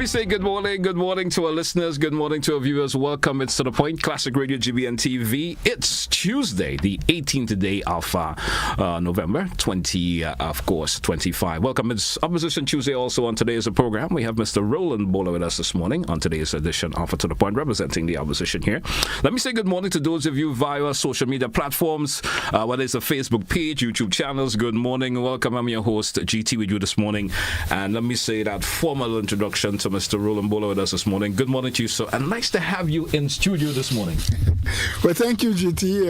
me say good morning to our listeners, good morning to our viewers. Welcome. It's To The Point, Classic Radio GBN TV. It's Tuesday, the 18th day of November 2025. Welcome. It's Opposition Tuesday also on today's program. We have Mr. Roland Bhola with us this morning on today's edition of To The Point, representing the opposition here. Let me say good morning to those of you via our social media platforms, whether it's a Facebook page, YouTube channels. Good morning. Welcome. I'm your host, GT, with you this morning. And let me say that formal introduction to Mr. Roland Bhola with us this morning. Good morning to you, sir. And nice to have you in studio this morning. Well, thank you, GT.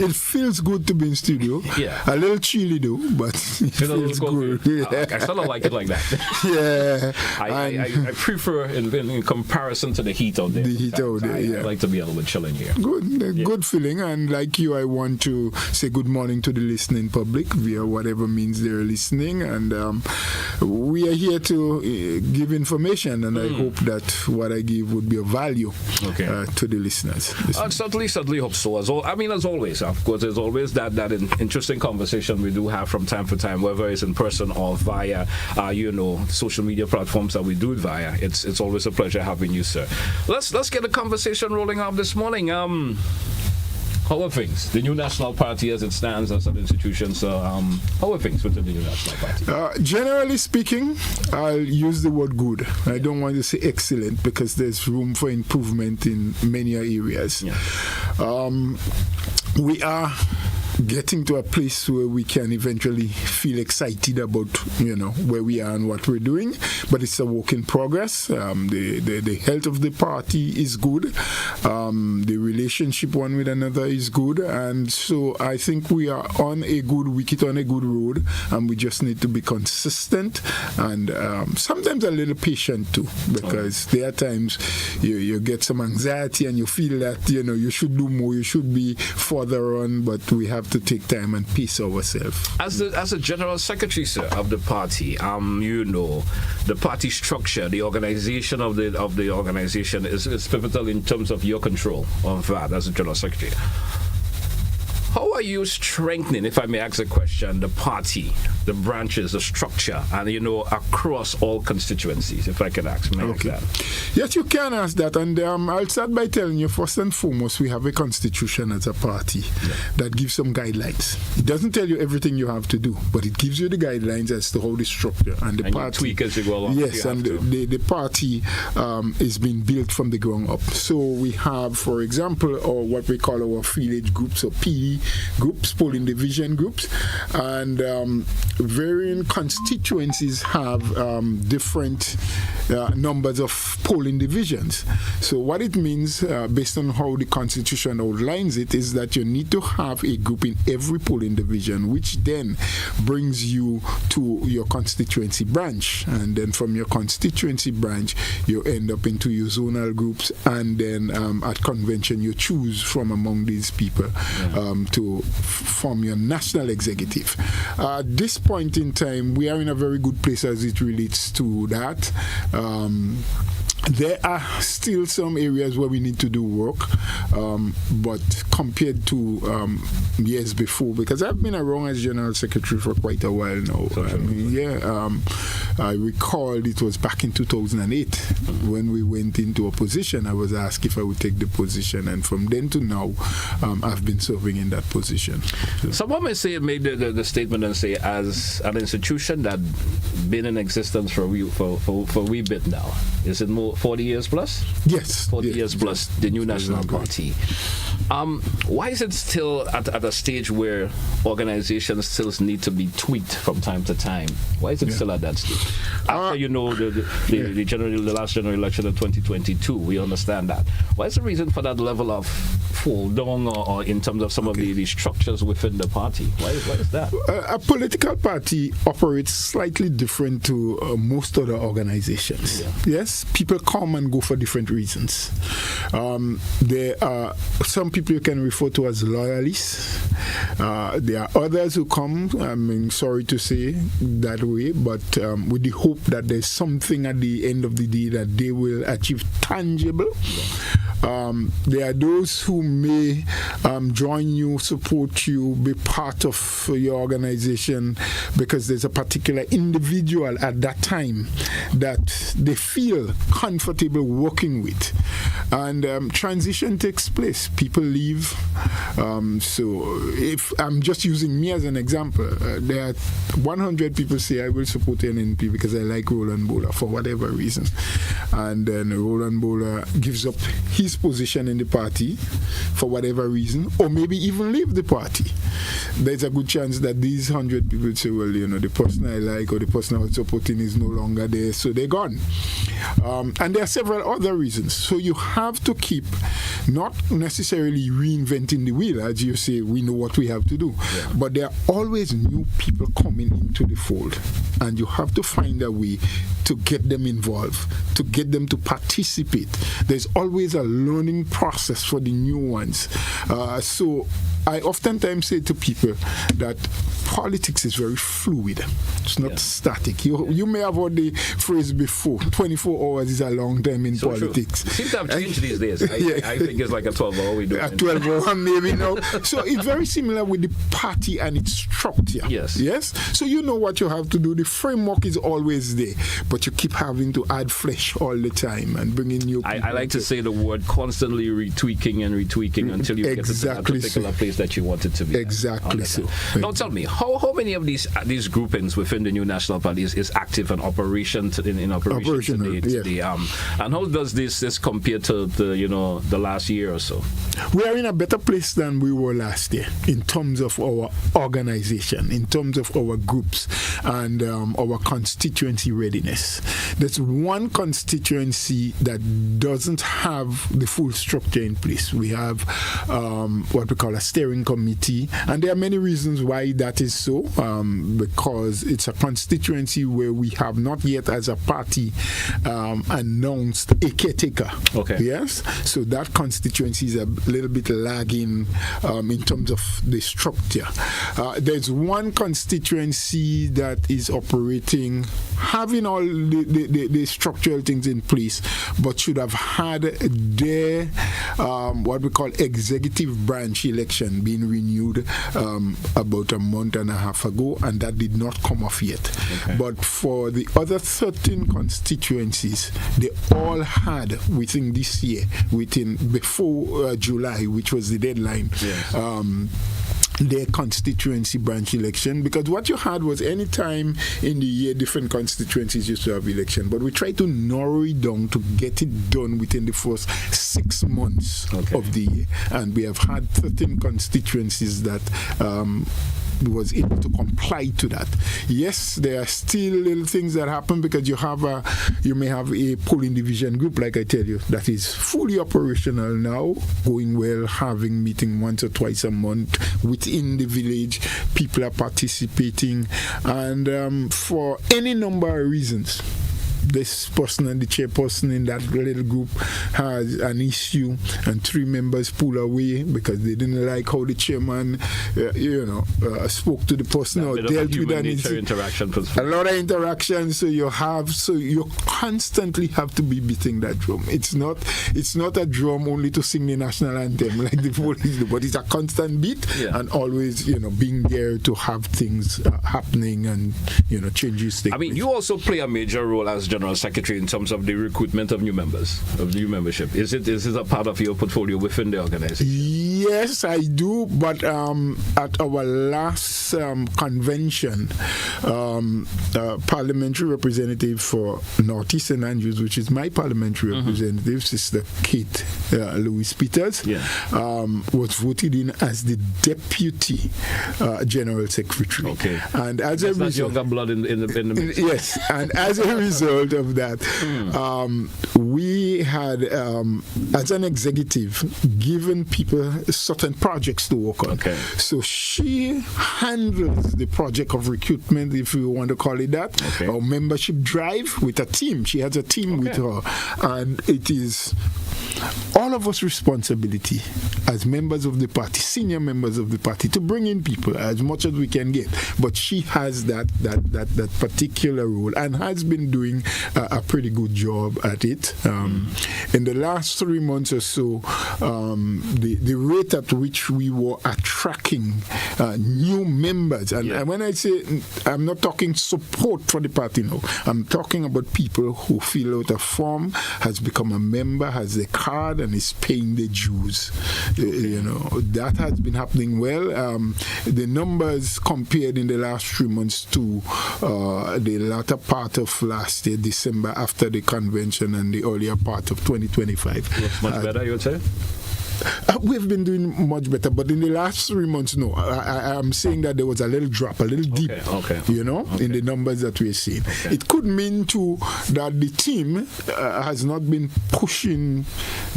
It feels good to be in studio. Yeah. A little chilly, though, but it feels good. Yeah. I sort of like it like that. Yeah. I prefer in comparison to the heat out there. The heat out there, yeah. I like to be a little bit chilling here. Good feeling. And like you, I want to say good morning to the listening public via whatever means they're listening. And we are here to give information, and I hope that what I give would be of value to the listeners. Certainly hope so. As always, of course, there's always that interesting conversation we do have from time to time, whether it's in person or via, social media platforms that we do it via. It's always a pleasure having you, sir. Let's get the conversation rolling up this morning. How are things? The new National Party as it stands as an institution, so how are things with the new National Party? Generally speaking, I'll use the word good. I don't want to say excellent because there's room for improvement in many areas. Yeah. We are getting to a place where we can eventually feel excited about where we are and what we're doing, but it's a work in progress. The health of the party is good, the relationship one with another is good, and so I think we are on a good wicket, on a good road, and we just need to be consistent and sometimes a little patient too, because there are times you get some anxiety and you feel that you should do more, you should be further on, but we have to take time and pace ourselves. As a general secretary, sir, of the party, the party structure, the organization of the organization is pivotal in terms of your control of that as a general secretary. How are you strengthening, if I may ask a question, the party, the branches, the structure, and across all constituencies, if I can ask? That? Yes, you can ask that, and I'll start by telling you, first and foremost, we have a constitution as a party that gives some guidelines. It doesn't tell you everything you have to do, but it gives you the guidelines as to how the structure and the party. You tweak as you go along. Yes, and the party is being built from the ground up. So we have, for example, what we call our field age groups, or PE groups, polling division groups, and varying constituencies have different numbers of polling divisions. So what it means, based on how the Constitution outlines it, is that you need to have a group in every polling division, which then brings you to your constituency branch, and then from your constituency branch you end up into your zonal groups, and then at convention you choose from among these people to form your national executive. At this point in time, we are in a very good place as it relates to that. There are still some areas where we need to do work, but compared to years before, because I've been around as General Secretary for quite a while now. I recall it was back in 2008 when we went into opposition. I was asked if I would take the position, and from then to now, I've been serving in that position. Someone may say, made the statement and say, as an institution that been in existence for a wee bit now, is it more 40 years plus? Yes. 40 years plus, the new National Party. Why is it still at a stage where organizations still need to be tweaked from time to time? Why is it still at that stage? After the last general election in 2022, we understand that. What is the reason for that level of fall down, or in terms of some of the structures within the party? Why is that? A political party operates slightly different to most other organizations. Yeah. Yes, people come and go for different reasons. There are some people you can refer to as loyalists. There are others who come, sorry to say that way, but with the hope that there's something at the end of the day that they will achieve tangible. There are those who may join you, support you, be part of your organization because there's a particular individual at that time that they feel comfortable working with. And transition takes place. People leave. So if I'm just using me as an example, there are 100 people say I will support NNP because I like Roland Bhola for whatever reason. And then Roland Bhola gives up his position in the party for whatever reason, or maybe even leave the party. There's a good chance that these 100 people say, well, the person I like or the person I was supporting is no longer there, so they're gone. And there are several other reasons. So you have to keep not necessarily reinventing the wheel, as you say, we know what we have to do. Yeah. But there are always new people coming into the fold. And you have to find a way to get them involved, to get them to participate. There's always a learning process for the new ones. So I oftentimes say to people that politics is very fluid. It's not static. You may have heard the phrase before, 24 hours is a long time in politics. It seems to have changed these days. I think it's like a 12-hour we do. A 12-hour maybe now. So it's very similar with the party and its structure. Yes? So you know what you have to do. The framework is always there, but you keep having to add flesh all the time and bring in new people. I like to say the word constantly retweaking until you get to that particular place that you want it to be. Exactly so. Now tell me, how many of these groupings within the new national party is active and in operation today? And how does this compare to the last year or so? We are in a better place than we were last year in terms of our organization, in terms of our groups and our constituency readiness. There's one constituency that doesn't have the full structure in place. We have what we call a steering committee, and there are many reasons why that is so, because it's a constituency where we have not yet as a party announced a caretaker. Okay. Yes? So that constituency is a little bit lagging in terms of the structure. There's one constituency that is operating, having all the structural things in place, but should have had their what we call executive branch election being renewed about a month and a half ago, and that did not come off yet. Okay. But for the other 13 constituencies, they all had within this year, before July, which was the deadline, their constituency branch election, because what you had was any time in the year different constituencies used to have election, but we tried to narrow it down to get it done within the first 6 months of the year, and we have had 13 constituencies that was able to comply to that. Yes, there are still little things that happen because you may have a polling division group, like I tell you, that is fully operational now, going well, having meeting once or twice a month within the village. People are participating, and for any number of reasons, this person and the chairperson in that little group has an issue, and 3 members pull away because they didn't like how the chairman, spoke to the person or dealt with an interaction. A lot of interaction. So you constantly have to be beating that drum. It's not a drum only to sing the national anthem like the police do, but it's a constant beat and always being there to have things happening and changes take place. You also play a major role as General Secretary in terms of the recruitment of new members, of new membership. Is it a part of your portfolio within the organization? Yes, I do. But at our last convention, parliamentary representative for Northeast St. Andrews, which is my parliamentary representative, Sister Kate Louise Peters, was voted in as the deputy general secretary. Okay. And as a result, younger blood in the mix. Yes, and as a result of that, we had, as an executive, given people certain projects to work on. Okay. So she handles the project of recruitment, if you want to call it that, or membership drive with a team. She has a team with her, and it is all all of us responsibility as members of the party, senior members of the party, to bring in people as much as we can get. But she has that particular role and has been doing a pretty good job at it. In the last 3 months or so, the rate at which we were attracting new members, and when I say, I'm not talking support for the party now, I'm talking about people who fill out a form, has become a member, has a card, and is paying the dues. That has been happening well. The numbers compared in the last 3 months to the latter part of last year, December, after the convention, and the earlier part of 2025. Much better, you would say? We've been doing much better, but in the last 3 months, no. I'm saying that there was a little drop, a little dip, in the numbers that we're seeing. Okay. It could mean, too, that the team has not been pushing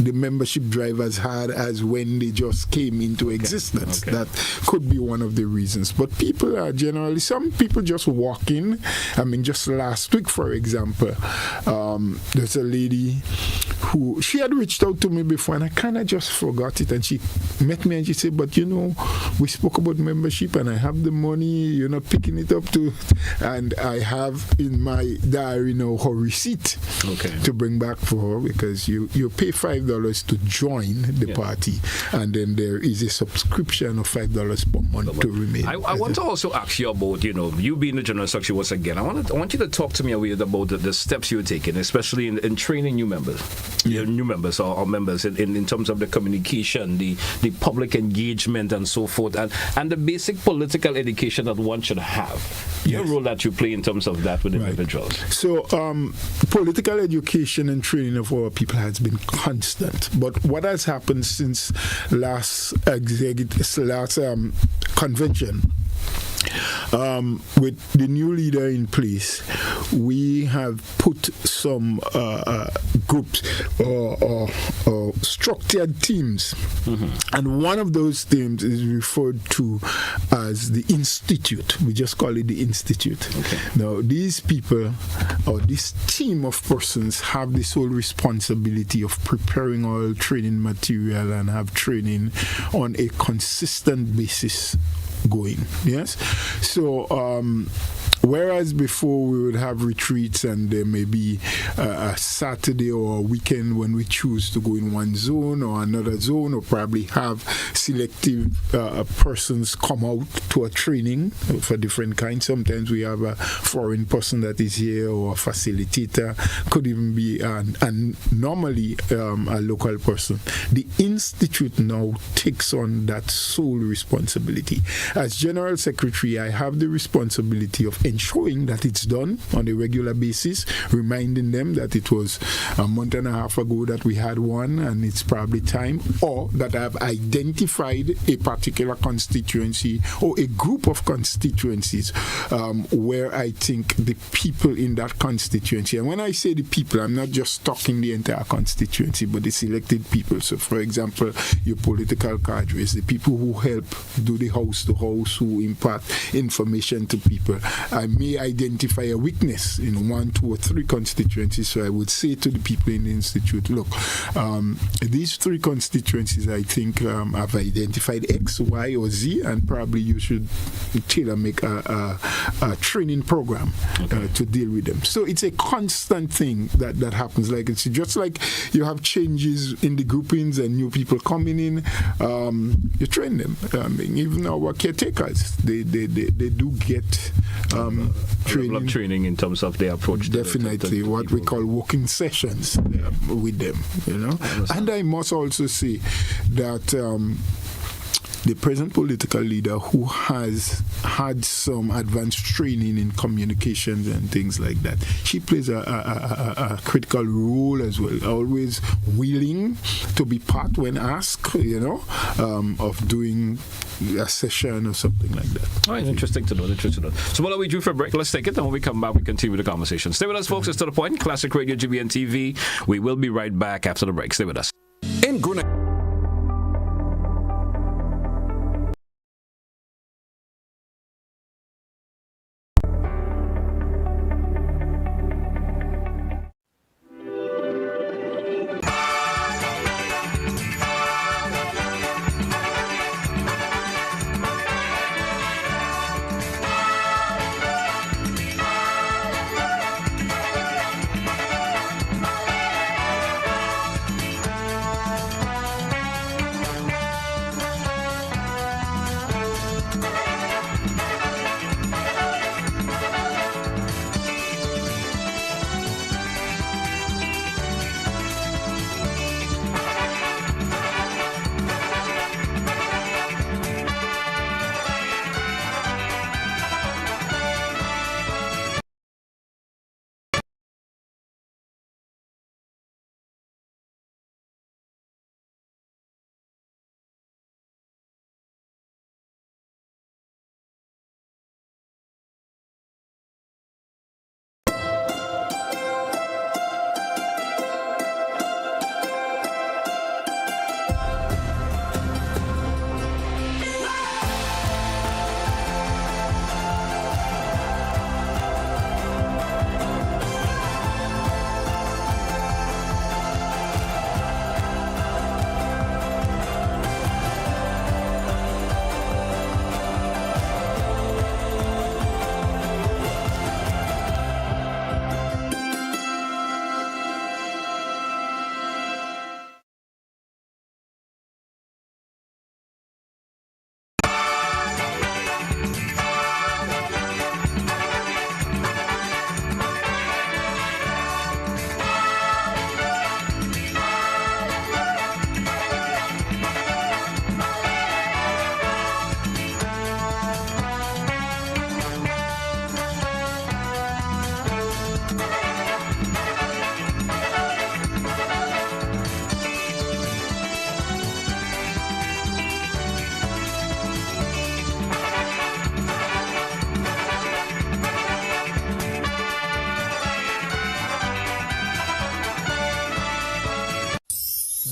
the membership drive as hard as when they just came into existence. Okay. That could be one of the reasons. But people are generally, some people just walk in. I mean, just last week, for example, there's a lady who, she had reached out to me before, and I kind of just forgot it, and she met me and she said, but we spoke about membership and I have the money, you're not picking it up to, and I have in my diary now her receipt to bring back for her, because you pay $5 to join the party, and then there is a subscription of $5 per month to remain. I want to also ask you about, you being the general secretary once again, I want you to talk to me a bit about the steps you're taking, especially in training new members, new members or members in terms of the communication, the public engagement and so forth, and the basic political education that one should have. Your role that you play in terms of that with individuals. So political education and training of our people has been constant. But what has happened since last convention, with the new leader in place, we have put some groups or structured teams. And one of those teams is referred to as the Institute. We just call it the Institute. Now, these people, or this team of persons, have the sole responsibility of preparing all training material and have training on a consistent basis going. Yes. So whereas before we would have retreats and there may be a Saturday or a weekend when we choose to go in one zone or another zone, or probably have selective persons come out to a training for different kinds. Sometimes we have a foreign person that is here, or a facilitator, could even be normally a local person. The Institute now takes on that sole responsibility. As General Secretary, I have the responsibility of ensuring that it's done on a regular basis, reminding them that it was a month and a half ago that we had one and it's probably time, or that I've identified a particular constituency or a group of constituencies where I think the people in that constituency, and when I say the people, I'm not just talking the entire constituency, but the selected people. So, for example, your political cadres, the people who help do the house-to-house, who impart information to people. I may identify a weakness in 1, 2, or 3 constituencies, so I would say to the people in the Institute, look, these 3 constituencies, I think, have identified X, Y, or Z, and probably you should tailor-make a training program to deal with them. So it's a constant thing that happens. Like, it's just like you have changes in the groupings and new people coming in, you train them. Even our caretakers, they do get training in terms of their approach. Definitely, what we call working sessions with them. And I must also say that the present political leader, who has had some advanced training in communications and things like that, she plays a critical role as well, always willing to be part when asked, of doing a session or something like that. All right, interesting to know. So while we due for a break, let's take it, and when we come back, we continue the conversation. Stay with us, folks. It's To The Point, Classic Radio, GBN TV. We will be right back after the break. Stay with us. In Grenada.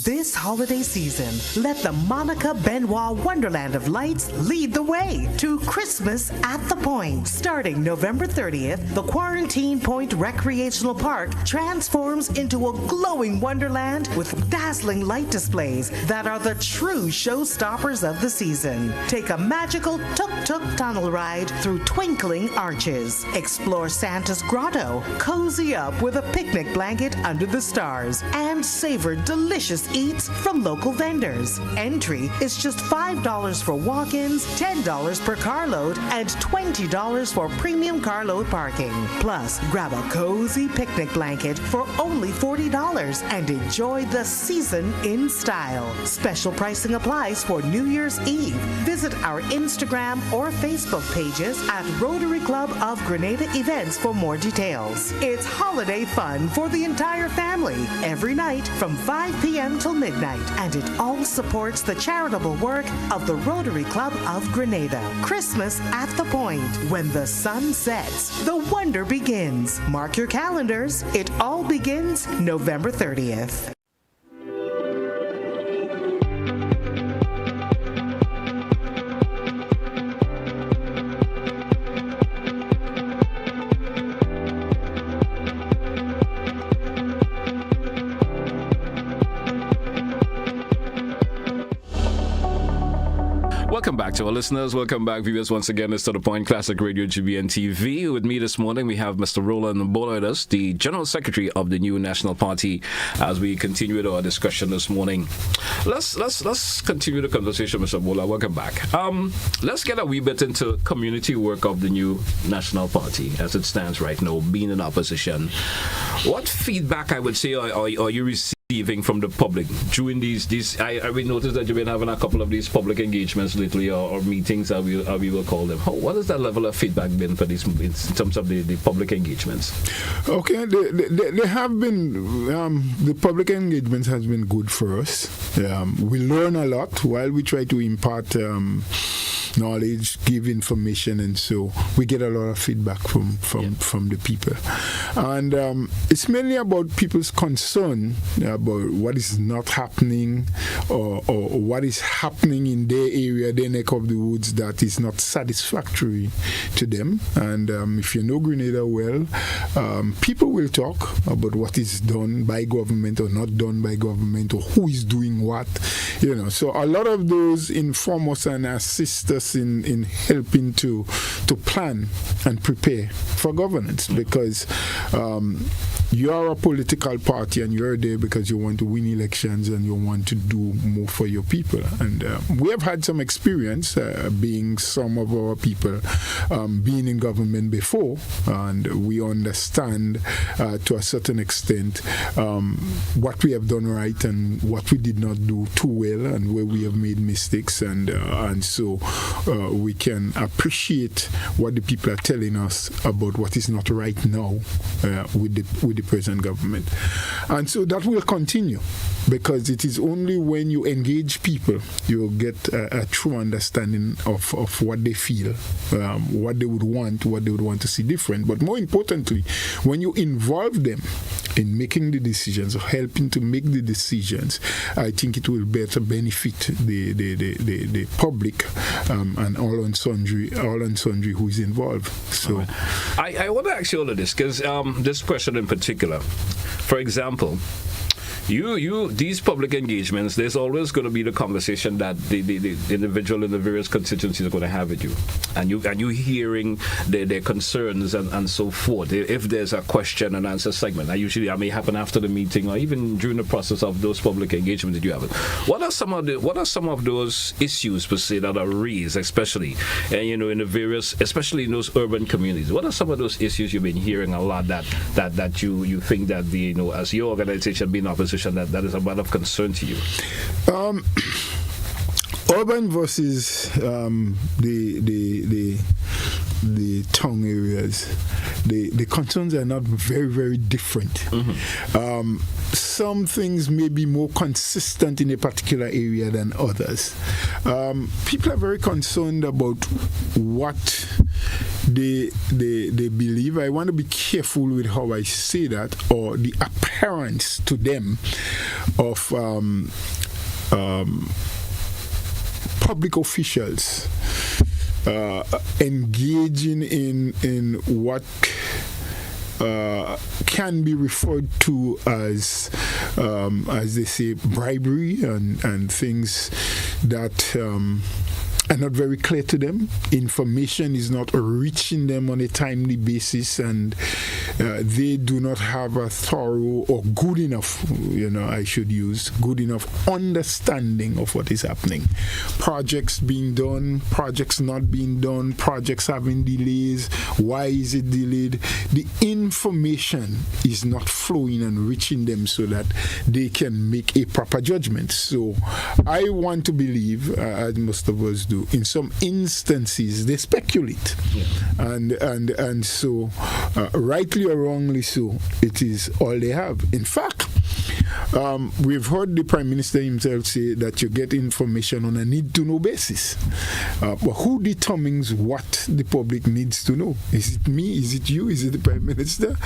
This holiday season, let the Monica Benoit Wonderland of Lights lead the way to Christmas at the Point. Starting November 30th, the Quarantine Point Recreational Park transforms into a glowing wonderland with dazzling light displays that are the true showstoppers of the season. Take a magical tuk-tuk tunnel ride through twinkling arches. Explore Santa's grotto, cozy up with a picnic blanket under the stars, and savor delicious eats from local vendors. Entry is just $5 for walk-ins, $10 per carload, and $20 for premium carload parking. Plus, grab a cozy picnic blanket for only $40 and enjoy the season in style. Special pricing applies for New Year's Eve. Visit our Instagram or Facebook pages at Rotary Club of Grenada Events for more details. It's holiday fun for the entire family every night from 5 p.m. till midnight, and it all supports the charitable work of the Rotary Club of Grenada. Christmas at the Point. When the sun sets, the wonder begins. Mark your calendars. It all begins November 30th. Welcome back to our listeners. Welcome back, viewers. Once again, it's To The Point Classic Radio GBN TV. With me this morning, we have Mr. Roland Bhola with us, the General Secretary of the new National Party, as we continue with our discussion this morning. Let's continue the conversation, Mr. Bhola. Welcome back. Let's get a wee bit into community work of the new National Party as it stands right now, being in opposition. What feedback, I would say, are you receiving from the public during these I will notice that you've been having a couple of these public engagements lately, or meetings, as we will call them. What has that level of feedback been for these in terms of the public engagements? Okay, they have been, the public engagements has been good for us. We learn a lot while we try to impart knowledge, give information, and so we get a lot of feedback from the people. And it's mainly about people's concern about what is not happening, or what is happening in their area, their neck of the woods, that is not satisfactory to them. And if you know Grenada well, people will talk about what is done by government or not done by government, or who is doing what. So a lot of those inform us and assist us in helping to plan and prepare for governance, because you are a political party and you're there because you want to win elections and you want to do more for your people. And we have had some experience being some of our people being in government before, and we understand to a certain extent what we have done right and what we did not do too well, and where we have made mistakes, and so we can appreciate what the people are telling us about what is not right now with the present government. And so that will continue, because it is only when you engage people you'll get a true understanding of what they feel, what they would want to see different. But more importantly, when you involve them in making the decisions or helping to make the decisions, I think it will better benefit the public and all and sundry who is involved. So I want to ask you all of this, because this question in particular, for example, these public engagements, there's always going to be the conversation that the individual in the various constituencies are going to have with you, and you hearing their concerns and so forth. If there's a question and answer segment, that may happen after the meeting or even during the process of those public engagements that you have. What are some of those issues per se that are raised, especially in the various, especially in those urban communities? What are some of those issues you've been hearing a lot that you think that as your organization being opposition, that is a lot of concern to you? Urban versus the town areas, the concerns are not very, very different. Mm-hmm. Some things may be more consistent in a particular area than others. People are very concerned about what they believe, I want to be careful with how I say that, or the appearance to them of public officials engaging in what can be referred to as they say, bribery and things that are not very clear to them. Information is not reaching them on a timely basis, and they do not have a thorough or good enough, I should use good enough understanding of what is happening. Projects being done, projects not being done, projects having delays. Why is it delayed? The information is not flowing and reaching them so that they can make a proper judgment. So I want to believe, as most of us do, in some instances they speculate, and so rightly or wrongly so, it is all they have. In fact, we've heard the Prime Minister himself say that you get information on a need-to-know basis. But who determines what the public needs to know? Is it me? Is it you? Is it the Prime Minister?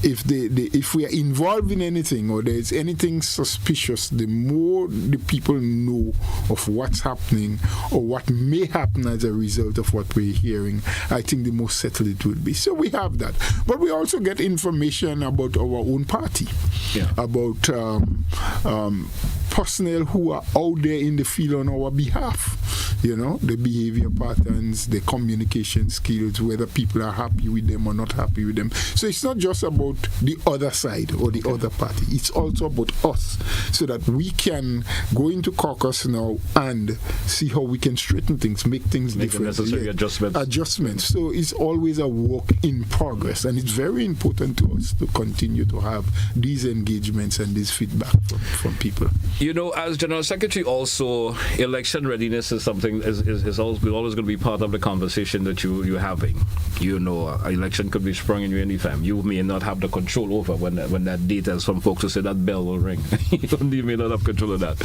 If we are involved in anything or there is anything suspicious, the more the people know of what's happening or what may happen as a result of what we're hearing, I think the more settled it will be. So we have that. But we also get information about our own party, about personnel who are out there in the field on our behalf. The behavior patterns, the communication skills, whether people are happy with them or not happy with them. So it's not just about the other side or the other party. It's also about us, so that we can go into caucus now and see how we can straighten things, make things different. The necessary adjustments. So it's always a work in progress, and it's very important to us to continue to have these engagements and this feedback from people. As General Secretary, also election readiness is something is always going to be part of the conversation that you're having. An election could be sprung in any time. You may not have the control over when that date, as some folks who say that bell will ring. You may not have control of that.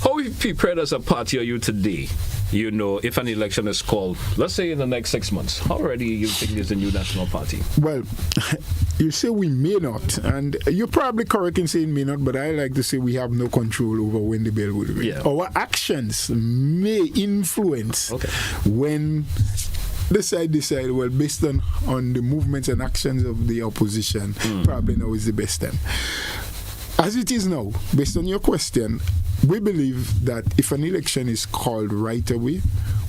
How prepared as a party are you today? If an election is called, let's say in the next 6 months, how ready you think is the new national party? Well, you say we may not, and you're probably correct in saying may not, but I like to say we have no control over when the bell will ring. Yeah. Our actions may influence when the side decide, well, based on the movements and actions of the opposition, probably now is the best time. As it is now, based on your question, we believe that if an election is called right away,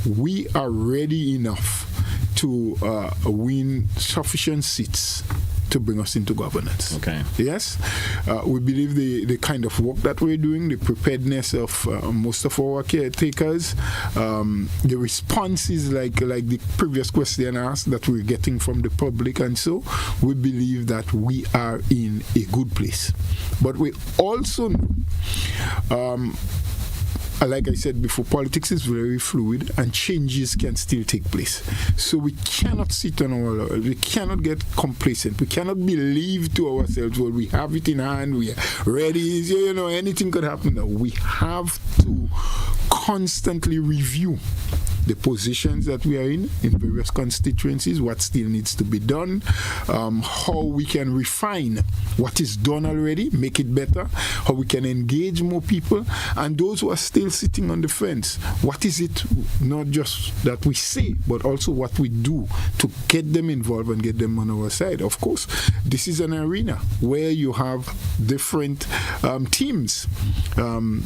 we are ready enough to win sufficient seats to bring us into governance. Okay. Yes? We believe the kind of work that we're doing, the preparedness of most of our caretakers, the responses like the previous question asked that we're getting from the public, and so we believe that we are in a good place. But we also know, like I said before, politics is very fluid and changes can still take place. So we cannot sit on our laurels. We cannot get complacent. We cannot believe to ourselves, well, we have it in hand, we are ready, anything could happen. No, we have to constantly review the positions that we are in various constituencies, what still needs to be done, how we can refine what is done already, make it better, how we can engage more people, and those who are still sitting on the fence, what is it, not just that we say, but also what we do to get them involved and get them on our side. Of course, this is an arena where you have different teams, and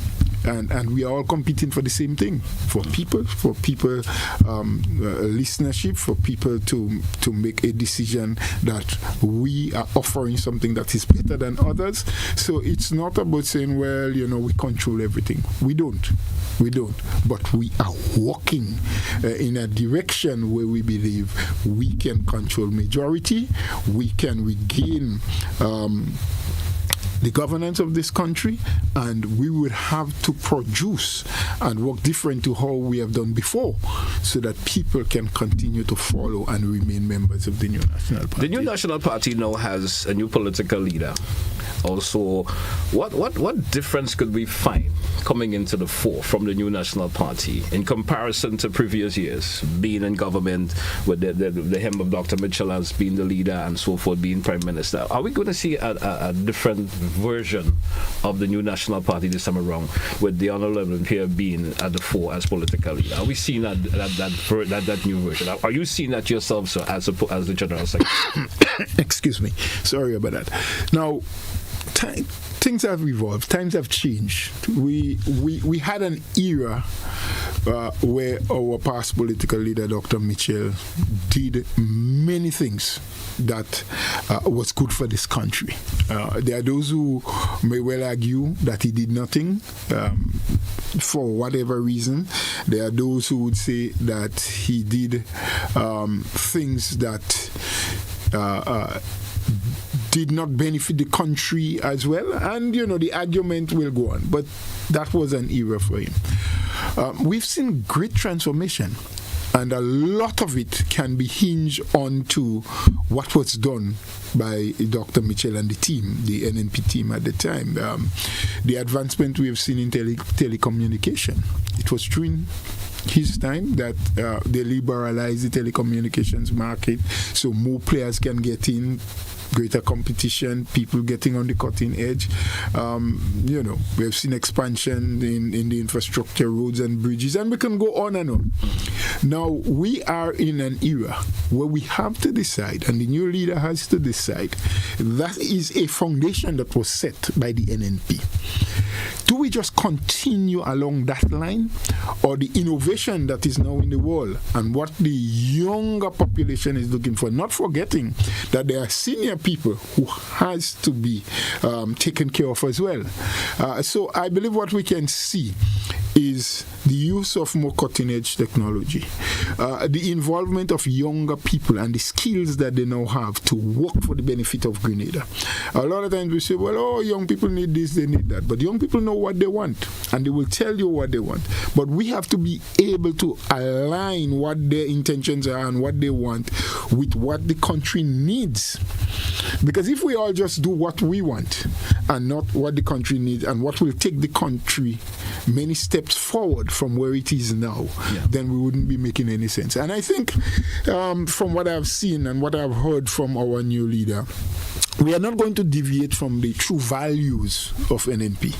we are all competing for the same thing, for people listenership, for people to make a decision that we are offering something that is better than others. So it's not about saying, well, we control everything. We don't. But we are walking in a direction where we believe we can control majority, we can regain the governance of this country, and we would have to produce and work different to how we have done before, so that people can continue to follow and remain members of the new National Party. The new National Party now has a new political leader. Also, what difference could we find coming into the fore from the new National Party in comparison to previous years, being in government with the hem of Dr. Mitchell as being the leader and so forth, being Prime Minister? Are we going to see a different version of the new National Party this time around, with the Honourable here being at the fore as political leader? Are we seeing that new version? Are you seeing that yourself, sir, as the General Secretary? Excuse me. Sorry about that. Now, things have evolved. Times have changed. We had an era where our past political leader, Dr. Mitchell, did many things that was good for this country. There are those who may well argue that he did nothing for whatever reason. There are those who would say that he did things that did not benefit the country as well, and the argument will go on, but that was an era for him. We've seen great transformation, and a lot of it can be hinged onto what was done by Dr. Mitchell and the team, the NNP team at the time. The advancement we have seen in telecommunication, it was during his time that they liberalized the telecommunications market, so more players can get in, greater competition, people getting on the cutting edge. We have seen expansion in the infrastructure, roads and bridges, and we can go on and on. Now, we are in an era where we have to decide, and the new leader has to decide, that is a foundation that was set by the NNP. Do we just continue along that line, or the innovation that is now in the world and what the younger population is looking for, not forgetting that there are senior people who has to be taken care of as well. So I believe what we can see is the use of more cutting-edge technology, the involvement of younger people and the skills that they now have to work for the benefit of Grenada. A lot of times we say, well, young people need this, they need that. But young people know what they want, and they will tell you what they want. But we have to be able to align what their intentions are and what they want with what the country needs. Because if we all just do what we want and not what the country needs and what will take the country many steps forward from where it is now, then we wouldn't be making any sense. And I think from what I've seen and what I've heard from our new leader, we are not going to deviate from the true values of NNP,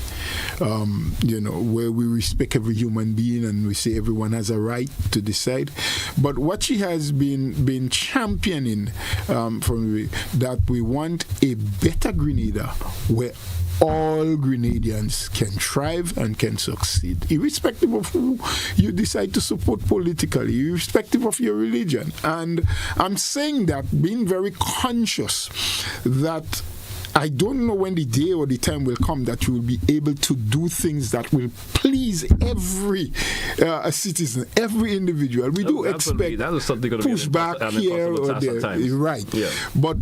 where we respect every human being and we say everyone has a right to decide. But what she has been championing from that we want a better Grenada where all Grenadians can thrive and can succeed, irrespective of who you decide to support politically, irrespective of your religion. And I'm saying that being very conscious that I don't know when the day or the time will come that you will be able to do things that will please every citizen, every individual. We do expect pushback here or there. Right. Yeah. But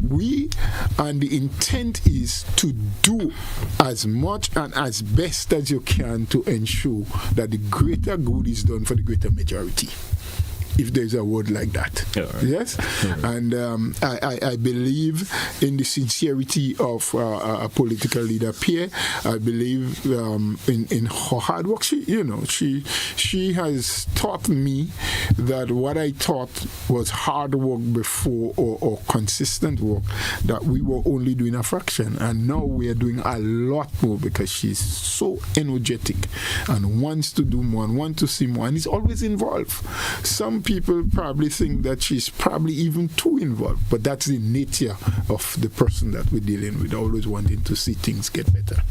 and the intent is to do as much and as best as you can to ensure that the greater good is done for the greater majority, if there's a word like that. Yes? And I believe in the sincerity of a political leader, Pierre. I believe in her hard work. She has taught me that what I thought was hard work before or consistent work, that we were only doing a fraction. And now we are doing a lot more because she's so energetic and wants to do more and wants to see more and is always involved. Some people probably think that she's probably even too involved, but that's the nature of the person that we're dealing with, always wanting to see things get better.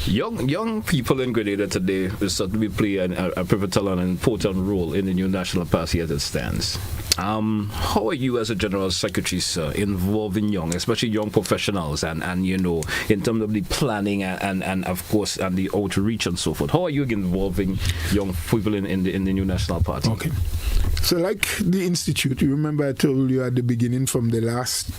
Young people in Grenada today will certainly play a pivotal and important role in the new national party as it stands. How are you as a general secretary, sir, involving young, especially young professionals, and in terms of the planning and of course and the outreach and so forth? How are you involving young people in the new national party? Okay. So like the Institute, you remember I told you at the beginning from the last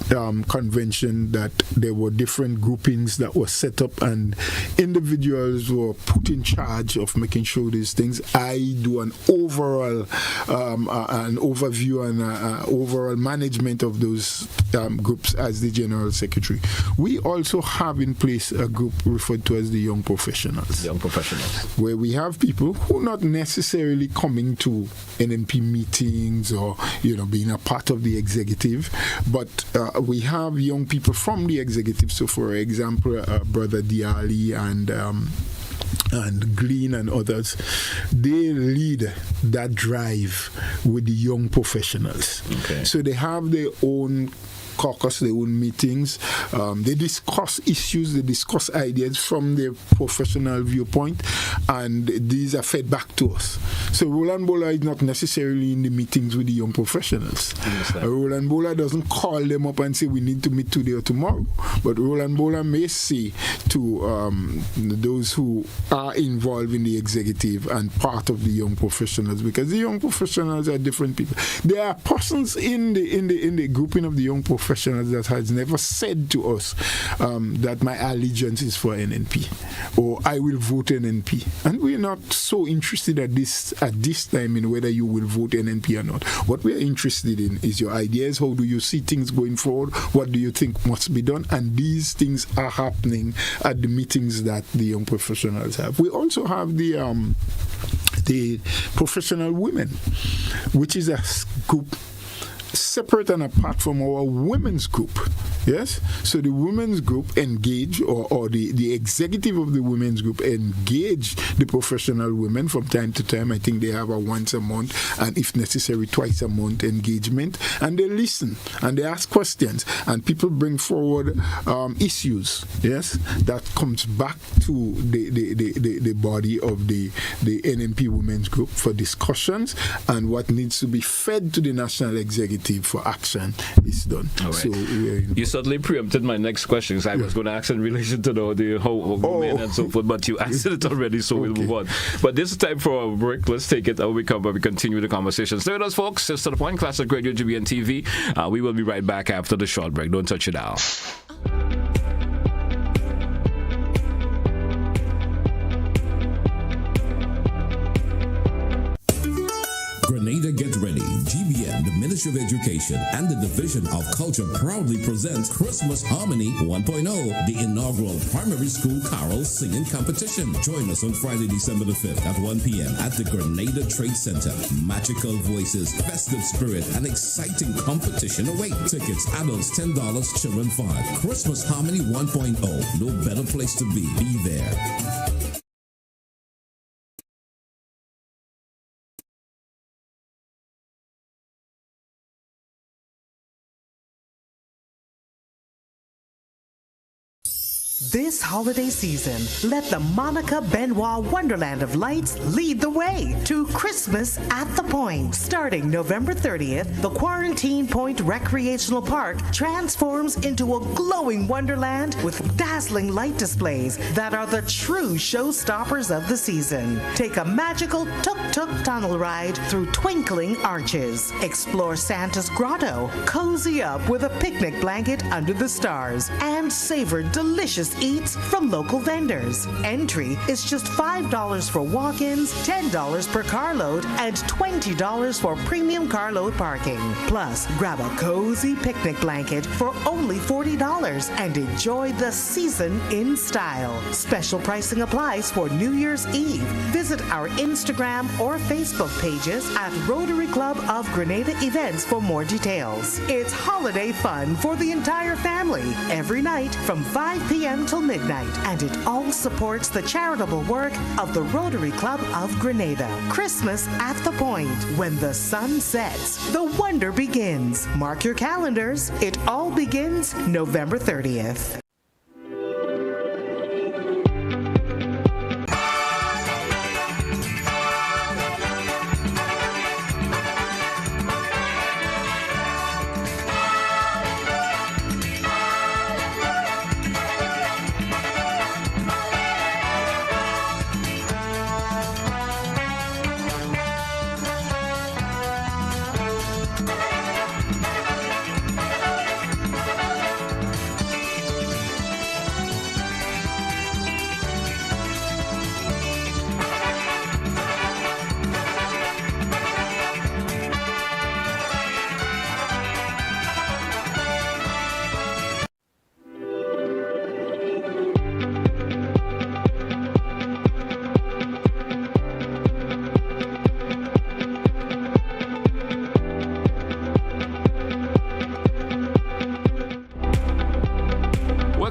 convention that there were different groupings that were set up and individuals were put in charge of making sure these things. I do an overall an overview and overall management of those groups as the General Secretary. We also have in place a group referred to as the Young Professionals. Young Professionals. Where we have people who are not necessarily coming to NNP meetings or being a part of the executive, but we have young people from the executive. So for example, Brother Diali and Glen and others, they lead that drive with the young professionals. Okay. So they have their own caucus, their own meetings. They discuss issues, they discuss ideas from their professional viewpoint, and these are fed back to us. So Roland Bhola is not necessarily in the meetings with the young professionals. Roland Bhola doesn't call them up and say we need to meet today or tomorrow, but Roland Bhola may say to those who are involved in the executive and part of the young professionals, because the young professionals are different people. There are persons in the grouping of the young professionals that has never said to us that my allegiance is for NNP or I will vote NNP, and we're not so interested at this time in whether you will vote NNP or not. What we're interested in is your ideas. How do you see things going forward? What do you think must be done? And these things are happening at the meetings that the young professionals have. We also have the professional women, which is a group separate and apart from our women's group. Yes? So the women's group engage, or the executive of the women's group engage the professional women from time to time. I think they have a once a month and if necessary twice a month engagement, and they listen and they ask questions and people bring forward issues, yes, that comes back to the body of the NNP women's group for discussions, and what needs to be fed to the national executive for action is done. All right. So you certainly preempted my next question, because I was going to ask in relation to the whole women and so forth, but you answered it already, so we'll move on. But this is time for a break. Let's take it. When we come back, we continue the conversation. Stay with us, folks. It's To The Point, Classic Radio, GBN TV. We will be right back after the short break. Don't touch it out. Grenada Get Ready. GBN, the Ministry of Education, and the Division of Culture proudly presents Christmas Harmony 1.0, the inaugural primary school carol singing competition. Join us on Friday, December the 5th at 1 p.m. at the Grenada Trade Center. Magical voices, festive spirit, and exciting competition await. Tickets, adults $10, children $5. Christmas Harmony 1.0. No better place to be. Be there. This holiday season, let the Monica Benoit Wonderland of Lights lead the way to Christmas at the Point. Starting November 30th, the Quarantine Point Recreational Park transforms into a glowing wonderland with dazzling light displays that are the true showstoppers of the season. Take a magical tuk-tuk tunnel ride through twinkling arches. Explore Santa's grotto, cozy up with a picnic blanket under the stars, and savor delicious eats from local vendors. Entry is just $5 for walk-ins, $10 per carload, and $20 for premium carload parking. Plus, grab a cozy picnic blanket for only $40 and enjoy the season in style. Special pricing applies for New Year's Eve. Visit our Instagram or Facebook pages at Rotary Club of Grenada Events for more details. It's holiday fun for the entire family every night from 5 p.m. till midnight, and it all supports the charitable work of the Rotary Club of Grenada. Christmas at the Point. When the sun sets, the wonder begins. Mark your calendars. It all begins November 30th.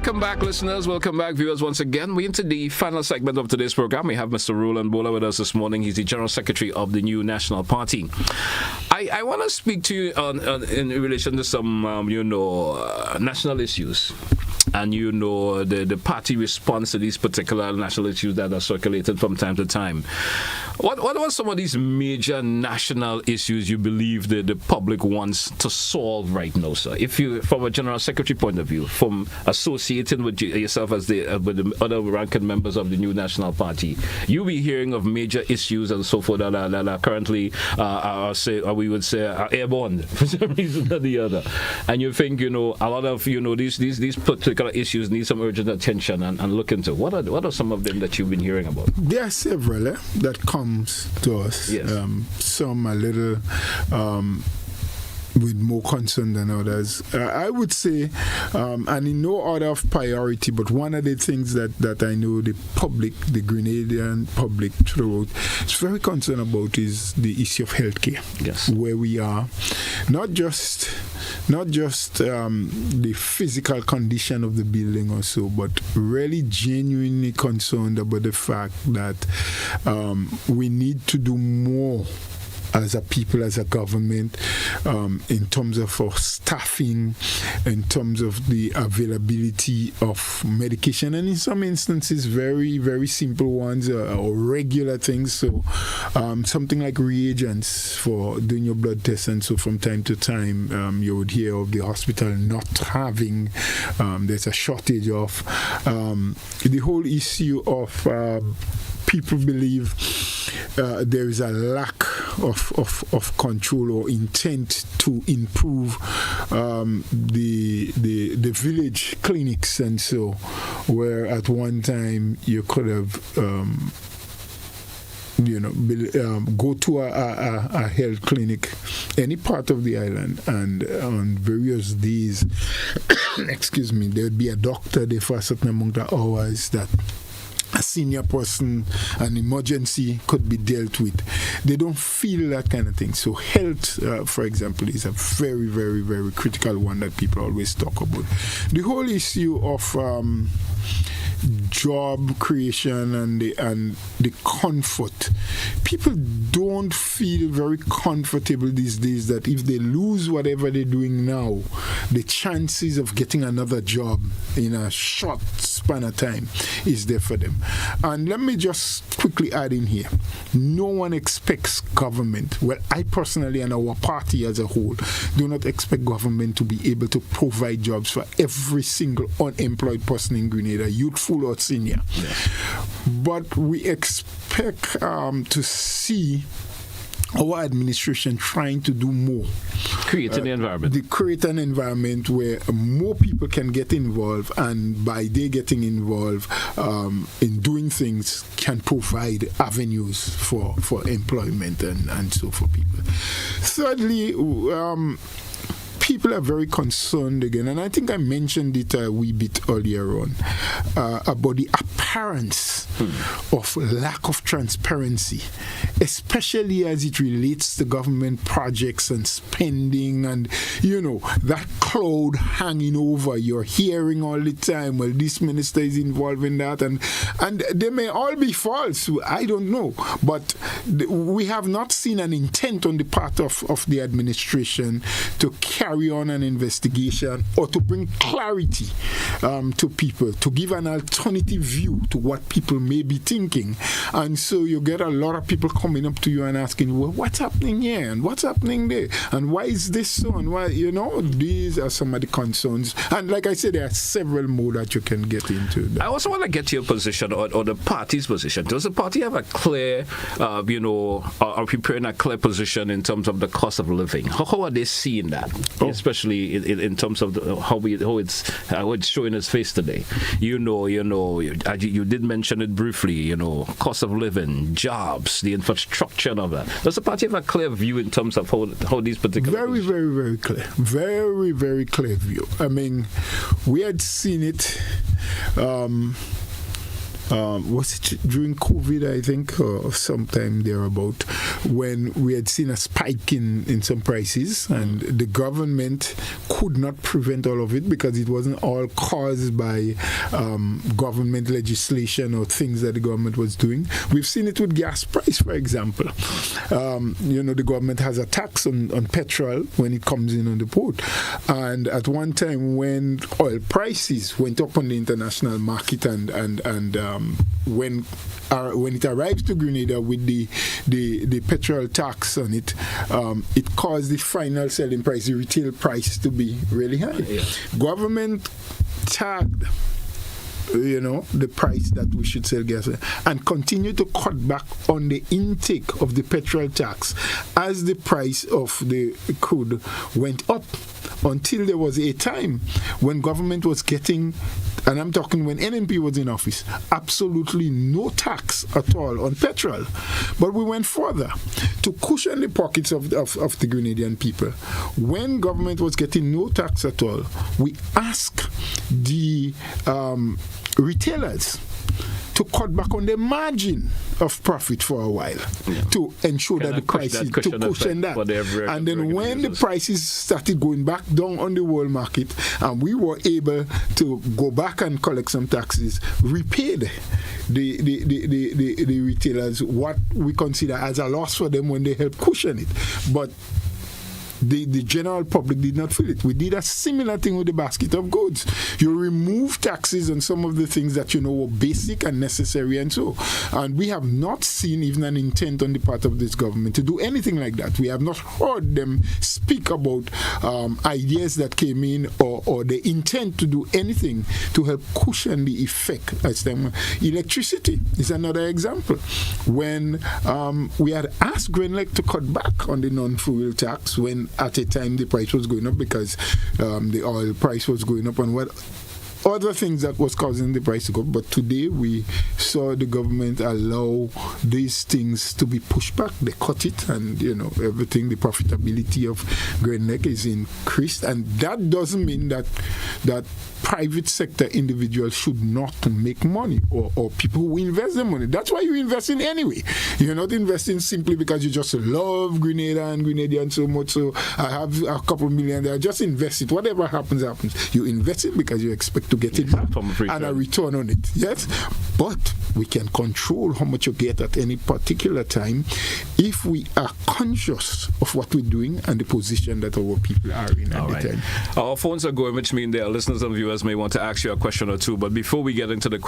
Welcome back, listeners. Welcome back, viewers. Once again, we're into the final segment of today's program. We have Mr. Roland Bhola with us this morning. He's the General Secretary of the New National Party. I want to speak to you in relation to some, national issues. And the party response to these particular national issues that are circulated from time to time. What are some of these major national issues you believe the public wants to solve right now, sir? If you, from a General Secretary point of view, from associating with yourself as with the other ranking members of the New National Party, you'll be hearing of major issues and so forth that are currently, we would say, airborne for some reason or the other. And you think, a lot of, these particular issues need some urgent attention and look into. What are some of them that you've been hearing about? There are several that comes to us. Yes. Some a little with more concern than others. I would say, and in no order of priority, but one of the things that I know the public, the Grenadian public throughout, is very concerned about is the issue of healthcare. Yes. Where we are, not just the physical condition of the building or so, but really genuinely concerned about the fact that we need to do more as a people, as a government, in terms of our staffing, in terms of the availability of medication, and in some instances, very, very simple ones or regular things. So, something like reagents for doing your blood tests, and so from time to time, you would hear of the hospital not having, there's a shortage of. The whole issue of people believe there is a lack of control or intent to improve the village clinics, and so where at one time you could have go to a health clinic any part of the island, and on various days excuse me, there would be a doctor there for a certain amount of hours that a senior person, an emergency could be dealt with. They don't feel that kind of thing. So health, for example, is a very, very, very critical one that people always talk about. The whole issue of job creation and the comfort. People don't feel very comfortable these days that if they lose whatever they're doing now, the chances of getting another job in a short span of time is there for them. And let me just quickly add in here, no one expects government, well, I personally and our party as a whole do not expect government to be able to provide jobs for every single unemployed person in Grenada, youthful or senior. Yes. But we expect to see our administration trying to do more. Create an environment. Create an environment where more people can get involved, and by they getting involved in doing things can provide avenues for employment and so for people. Thirdly, people are very concerned again, and I think I mentioned it a wee bit earlier on, about the appearance of lack of transparency, especially as it relates to government projects and spending, and that cloud hanging over. You're hearing all the time, well, this minister is involved in that, and they may all be false. I don't know, but we have not seen an intent on the part of the administration to carry on an investigation or to bring clarity to people, to give an alternative view to what people may be thinking. And so you get a lot of people coming up to you and asking, well, what's happening here and what's happening there and why is this so, and why, these are some of the concerns. And like I said, there are several more that you can get into that. I also want to get your position or the party's position. Does the party have a clear, are preparing a clear position in terms of the cost of living? How are they seeing that? Especially in terms of how it's showing its face today. You did mention it briefly. Cost of living, jobs, the infrastructure, and all that. Does the party have a clear view in terms of how these particular very, very, very clear, very, very clear view. I mean, we had seen it. was it during COVID, I think, or sometime thereabout, when we had seen a spike in some prices, and the government could not prevent all of it because it wasn't all caused by government legislation or things that the government was doing. We've seen it with gas price, for example. The government has a tax on petrol when it comes in on the port. And at one time when oil prices went up on the international market and when it arrives to Grenada with the petrol tax on it, it caused the final selling price, the retail price, to be really high. Yeah. Government tagged the price that we should sell gas and continue to cut back on the intake of the petrol tax as the price of the crude went up, until there was a time when government was getting, and I'm talking when NNP was in office, absolutely no tax at all on petrol. But we went further to cushion the pockets of the Grenadian people. When government was getting no tax at all, we asked the retailers to cut back on the margin of profit for a while to ensure that the prices, to cushion that. And then when the prices started going back down on the world market and we were able to go back and collect some taxes, repaid the retailers what we consider as a loss for them when they help cushion it. But the general public did not feel it. We did a similar thing with the basket of goods. You remove taxes on some of the things that were basic and necessary and so. And we have not seen even an intent on the part of this government to do anything like that. We have not heard them speak about ideas that came in or the intent to do anything to help cushion the effect. As them. Electricity is another example. When we had asked Glen to cut back on the non-fuel tax when at a time the price was going up because the oil price was going up and what other things that was causing the price to go up. But today we saw the government allow these things to be pushed back. They cut it and everything, the profitability of Glen is increased, and that doesn't mean that private sector individuals should not make money or people who invest their money. That's why you invest in anyway. You're not investing simply because you just love Grenada and Grenadians so much, so I have a couple million there. Just invest it. Whatever happens, happens. You invest it because you expect to get it back and a return on it. Yes? But we can control how much you get at any particular time if we are conscious of what we're doing and the position that our people are in at the time. Our phones are going, which means there are listeners and viewers may want to ask you a question or two. But before we get into the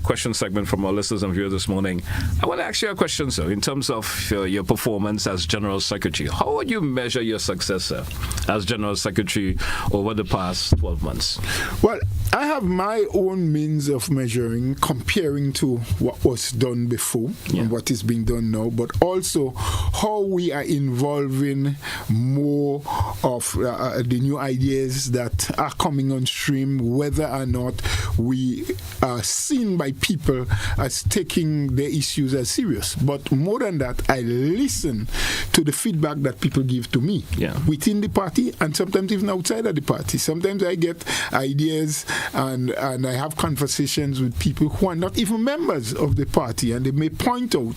question segment from our listeners and viewers this morning, I want to ask you a question, sir, in terms of your performance as General Secretary. How would you measure your success, sir, as General Secretary over the past 12 months? Well, I have my own means of measuring, comparing to what was done before and what is being done now, but also how we are involving more of the new ideas that are coming on stream, whether or not we are seen by people as taking their issues as serious. But more than that, I listen to the feedback that people give to me within the party and sometimes even outside of the party. Sometimes I get ideas and I have conversations with people who are not even members of the party, and they may point out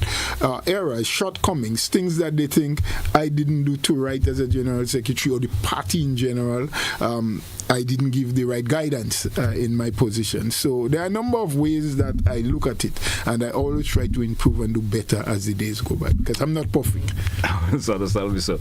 errors, shortcomings, things that they think I didn't do too right as a General Secretary or the party in general. I didn't give the right guidance in my position. So there are a number of ways that I look at it, and I always try to improve and do better as the days go by, because I'm not perfect. So understandably so.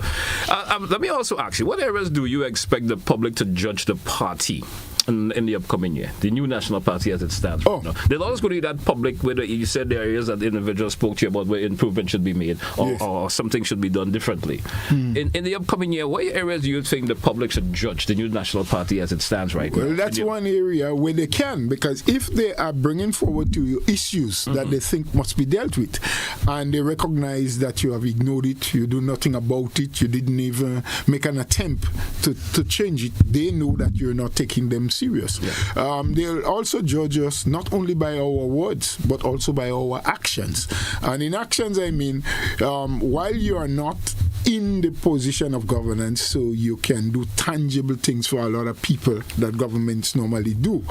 Let me also ask you, what areas do you expect the public to judge the party in the upcoming year, the new National Party as it stands right now? There's always going to be that public where you said there are areas that individuals spoke to you about where improvement should be made or something should be done differently. In the upcoming year, what areas do you think the public should judge the new National Party as it stands right now? Well, that's one area where they can, because if they are bringing forward to you issues that they think must be dealt with, and they recognize that you have ignored it, you do nothing about it, you didn't even make an attempt to change it, they know that you're not taking them serious. They'll also judge us not only by our words, but also by our actions. And in actions, I mean, while you are not in the position of governance, so you can do tangible things for a lot of people that governments normally do.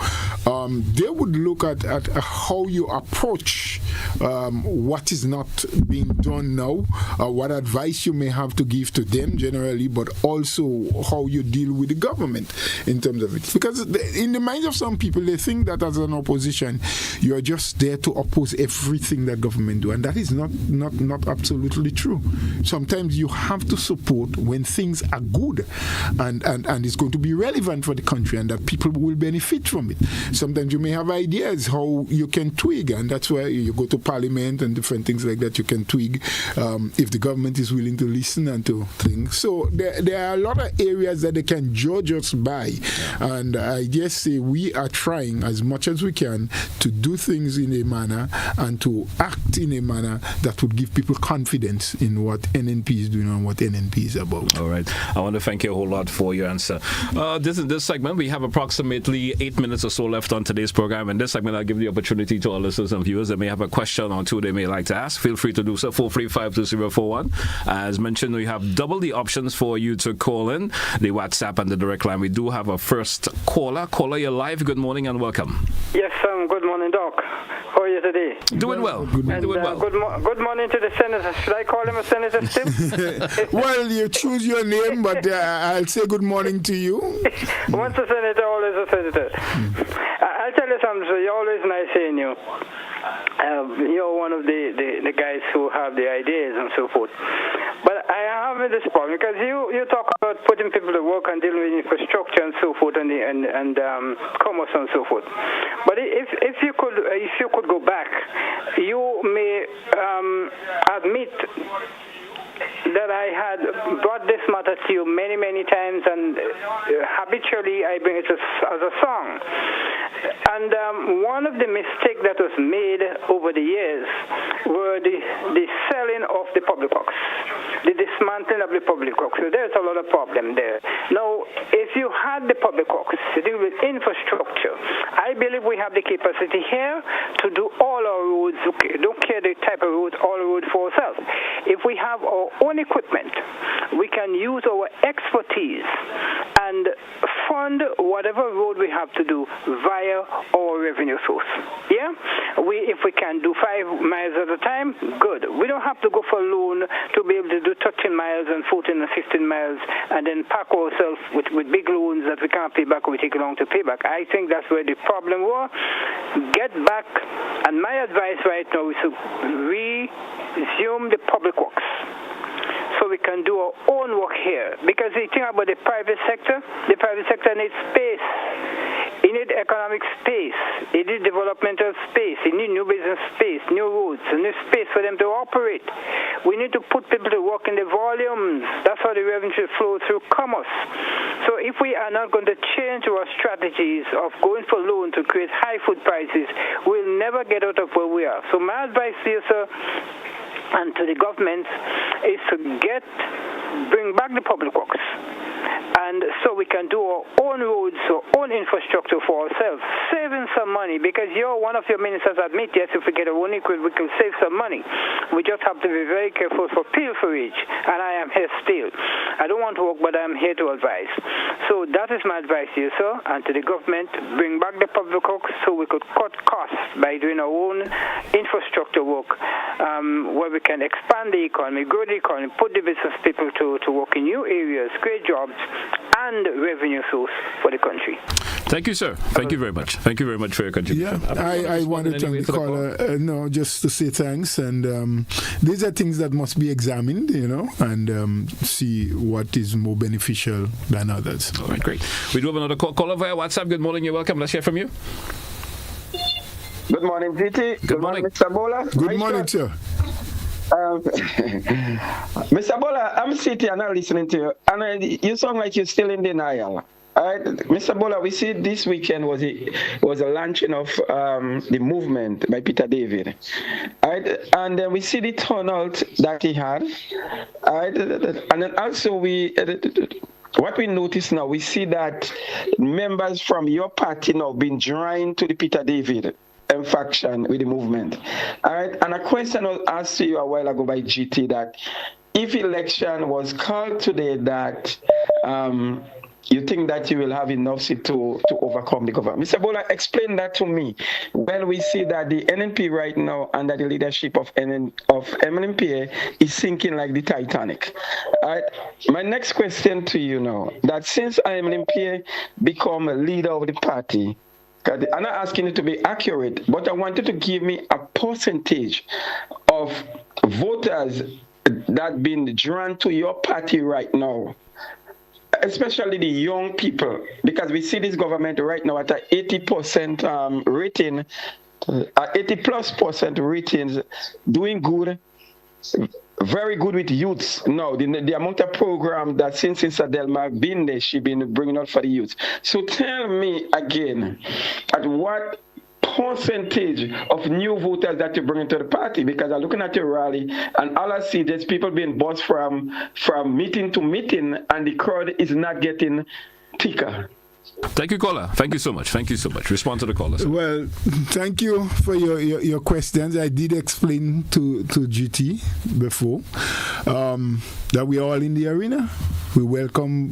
they would look at how you approach what is not being done now, what advice you may have to give to them generally, but also how you deal with the government in terms of it. Because in the minds of some people, they think that as an opposition, you are just there to oppose everything that government do, and that is not absolutely true. Sometimes you have to support when things are good and it's going to be relevant for the country and that people will benefit from it. Sometimes you may have ideas how you can twig, and that's why you go to parliament and different things like that. You can twig if the government is willing to listen and to things. So there are a lot of areas that they can judge us by, and I just say we are trying as much as we can to do things in a manner and to act in a manner that would give people confidence in what NNP is doing and what NNP is about. All right. I want to thank you a whole lot for your answer. This segment, we have approximately 8 minutes or so left on today's program. In this segment, I'll give the opportunity to our listeners and viewers that may have a question or two they may like to ask. Feel free to do so. 435-2041. As mentioned, we have double the options for you to call in, the WhatsApp and the direct line. We do have a first caller. Caller, you're live. Good morning and welcome. Yes, good morning, Doc. How are you today? Doing well. Good morning to the senator. Should I call him a senator still? Well, you choose your name, but I'll say good morning to you. Once a senator, always a senator. I'll tell you something, sir. You're always nice seeing you. You're one of the guys who have the ideas and so forth. But I have this problem because you talk about putting people to work and dealing with infrastructure and so forth and commerce and so forth. But if you could go back, you may admit that I had brought this matter to you many, many times, and habitually I bring it as a song. And one of the mistakes that was made over the years were the selling of the public works, the dismantling of the public works. So there's a lot of problem there. Now, if you had the public works to deal with infrastructure, I believe we have the capacity here to do all our roads, don't care the type of road, all roads for ourselves. If we have our own equipment, we can use our expertise and fund whatever road we have to do via our revenue source. Yeah? If we can do 5 miles at a time, good. We don't have to go for a loan to be able to do 13 miles and 14 and 15 miles and then pack ourselves with big loans that we can't pay back or we take long to pay back. I think that's where the problem was. Get back, and my advice right now is to resume the public works, so we can do our own work here. Because the thing about the private sector needs space. It needs economic space. It needs developmental space. It needs new business space, new roads, new space for them to operate. We need to put people to work in the volumes. That's how the revenue should flow through commerce. So if we are not going to change our strategies of going for loan to create high food prices, we'll never get out of where we are. So my advice to you, sir, and to the government is to bring back the public works, and so we can do our own roads, our own infrastructure for ourselves, saving some money, because one of your ministers admit, yes, if we get our own equipment, we can save some money. We just have to be very careful for pilferage, and I am here still. I don't want to work, but I'm here to advise. So that is my advice to you, sir, and to the government. Bring back the public works so we could cut costs by doing our own infrastructure work, where we can expand the economy, grow the economy, put the business people to work in new areas, create jobs, and revenue source for the country. Thank you, sir. Thank you very much. Thank you very much for your contribution. Yeah, I wanted to thank the caller, just to say thanks. And these are things that must be examined, and see what is more beneficial than others. All right, great. We do have another caller via WhatsApp. Good morning. You're welcome. Let's hear from you. Good morning, GT. Good morning, Mr. Bhola. Good morning, sir. Mr. Bhola, I'm sitting and I'm listening to you, and you sound like you're still in denial. Mr. Bhola, we see this weekend was a launching of the movement by Peter David, and then we see the turnout that he had, and then also what we notice now, we see that members from your party now being joined to the Peter David faction with the movement. All right, and a question was asked to you a while ago by GT that if election was called today, that you think that you will have enough seat to overcome the government. Mr. Bhola, explain that to me. Well, we see that the NNP right now, under the leadership of MNPA, is sinking like the Titanic. My next question to you now, that since MNPA become a leader of the party, I'm not asking you to be accurate, but I want you to give me a percentage of voters that been drawn to your party right now, especially the young people, because we see this government right now at an 80% rating, 80+% ratings, doing good, very good with youths. Now, the amount of program that since Adelma been there, she been bringing out for the youth. So tell me again, at what percentage of new voters that you bring into the party? Because I'm looking at your rally and all I see, there's people being bussed from meeting to meeting and the crowd is not getting thicker. Thank you, caller. Thank you so much. Thank you so much. Respond to the caller. Well, thank you for your questions. I did explain to GT before that we are all in the arena. We welcome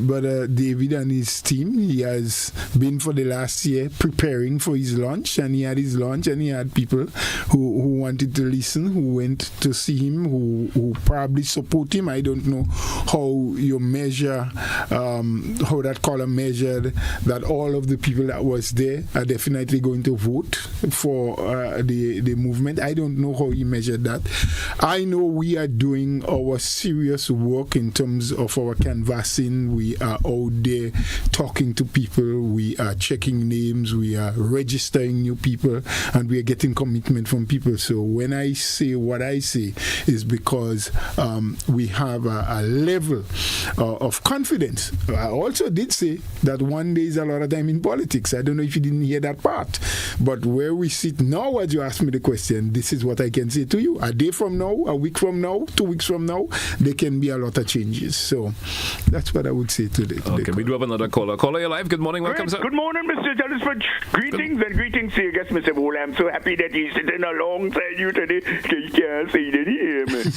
Brother David and his team. He has been for the last year preparing for his launch, and he had his launch, and he had people who wanted to listen, who went to see him, who probably support him. I don't know how you measure, how that column measured that all of the people that was there are definitely going to vote for the movement. I don't know how he measured that. I know we are doing our serious work in terms of our canvassing. We are out there talking to people, we are checking names, we are registering new people, and we are getting commitment from people. So when I say what I say is because we have a level of confidence. I also did say that one day is a lot of time in politics. I don't know if you didn't hear that part, but where we sit now, as you ask me the question, this is what I can say to you. A day from now, a week from now, 2 weeks from now, there can be a lot of changes. So that's what I would say today. Okay, we do have another caller. Caller, you're live. Good morning. Welcome, sir. Good morning, Mr. Telesford. Greetings and greetings to you, guest, Mr. Bhola. I'm so happy that he's sitting alongside you today. You can't say that here, man.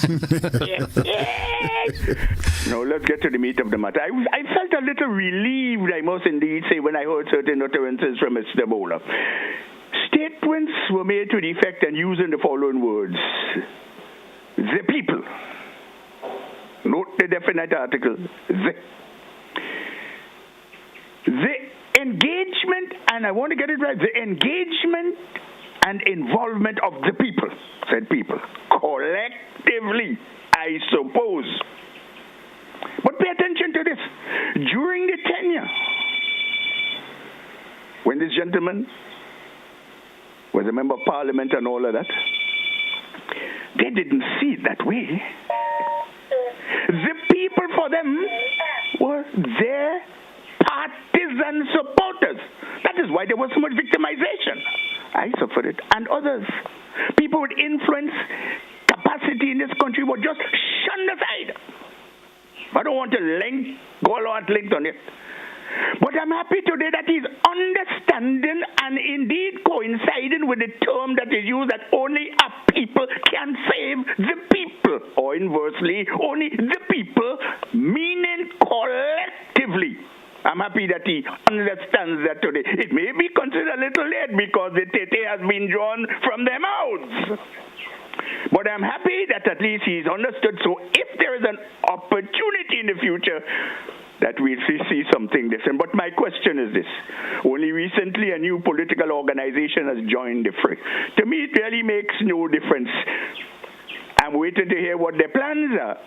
Now, let's get to the meat of the matter. I felt a little relieved, I must indeed say, when I heard certain utterances from Mr. Bhola. Statements were made to the effect and using the following words. The people. Note the definite article. The engagement, and I want to get it right, the engagement and involvement of the people, said people, collectively, I suppose. But pay attention to this. During the tenure, when this gentleman was a member of parliament and all of that, they didn't see it that way. The people for them were their partisan supporters. That is why there was so much victimization. I suffered it. And others, people with influence, capacity in this country were just shunned aside. I don't want to go a lot linked on it. But I'm happy today that he's understanding and indeed coinciding with the term that is used that only a people can save the people, or inversely, only the people, meaning collectively. I'm happy that he understands that today. It may be considered a little late because the tete has been drawn from their mouths. But I'm happy that at least he's understood. So if there is an opportunity in the future, that we'll see something different. But my question is this. Only recently a new political organization has joined the fray. To me, it really makes no difference. I'm waiting to hear what their plans are.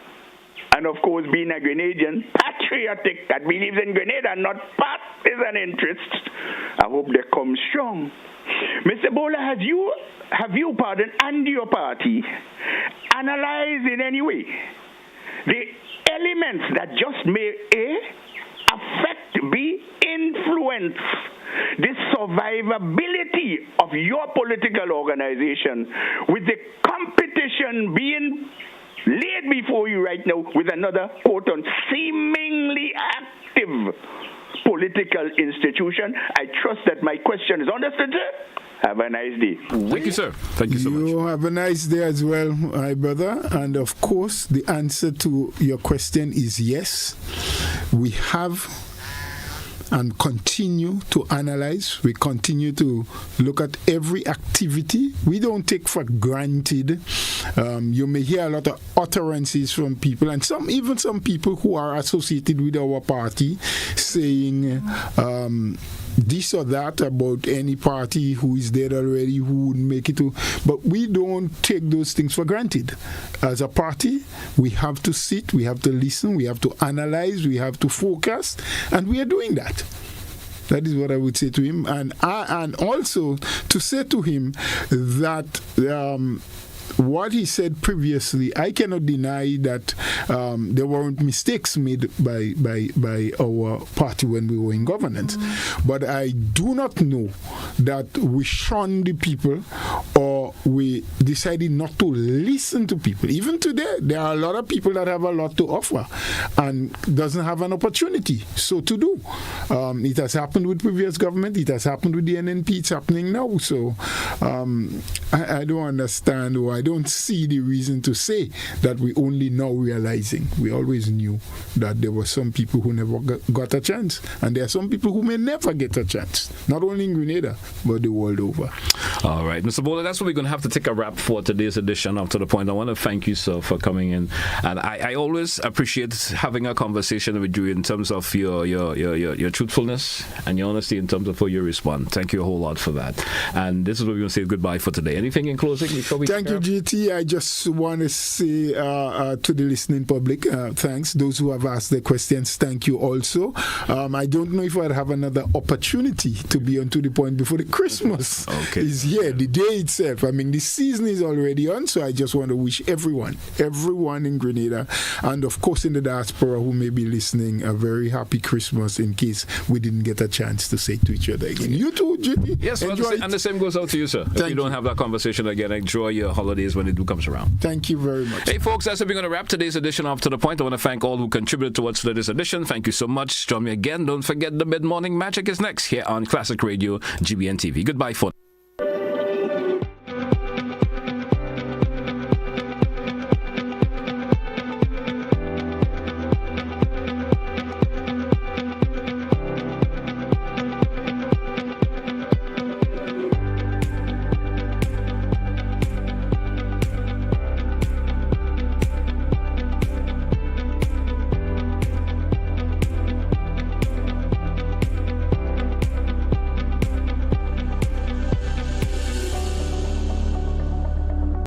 And of course, being a Grenadian, patriotic, that believes in Grenada, not partisan interests, I hope they come strong. Mr. Bhola, have you, and your party analyzed in any way the elements that just may affect, B, influence the survivability of your political organization with the competition being laid before you right now with another, quote, on seemingly active political institution? I trust that my question is understood, sir. Have a nice day. Thank you, sir. Thank you so much. You have a nice day as well, my brother. And of course, the answer to your question is yes. We have and continue to analyze. We continue to look at every activity. We don't take for granted. You may hear a lot of utterances from people, and even some people who are associated with our party saying this or that about any party who is dead already, who wouldn't make it to. But we don't take those things for granted. As a party, we have to sit, we have to listen, we have to analyze, we have to focus, and we are doing that. That is what I would say to him, and also to say to him that what he said previously, I cannot deny that there weren't mistakes made by our party when we were in governance. But I do not know that we shunned the people or we decided not to listen to people. Even today, there are a lot of people that have a lot to offer and doesn't have an opportunity so to do. It has happened with previous government. It has happened with the NNP. It's happening now. So I don't understand, or I don't see the reason to say that we only now realizing. We always knew that there were some people who never got a chance, and there are some people who may never get a chance, not only in Grenada, but the world over. All right, Mr. Bhola, that's what we're going to have to take a wrap for today's edition of To The Point. I want to thank you, sir, for coming in, and I always appreciate having a conversation with you in terms of your truthfulness and your honesty in terms of how you respond. Thank you a whole lot for that. And this is what we're going to say goodbye for today. Anything in closing before we Thank you, GT. I just want to say to the listening public, thanks. Those who have asked their questions, thank you also. I don't know if I'll have another opportunity to be on To The Point before the Christmas is here, the day itself. I mean, the season is already on, so I just want to wish everyone in Grenada, and of course in the diaspora who may be listening, a very happy Christmas in case we didn't get a chance to say to each other again. You too, GT. Yes, well, and the same goes out to you, sir. If you don't have that conversation again, enjoy your holidays when it comes around. Thank you very much. Hey, folks, that's it. We're going to wrap today's edition of To The Point. I want to thank all who contributed towards today's edition. Thank you so much. Join me again. Don't forget the mid-morning magic is next here on Classic Radio, GBN TV. Goodbye for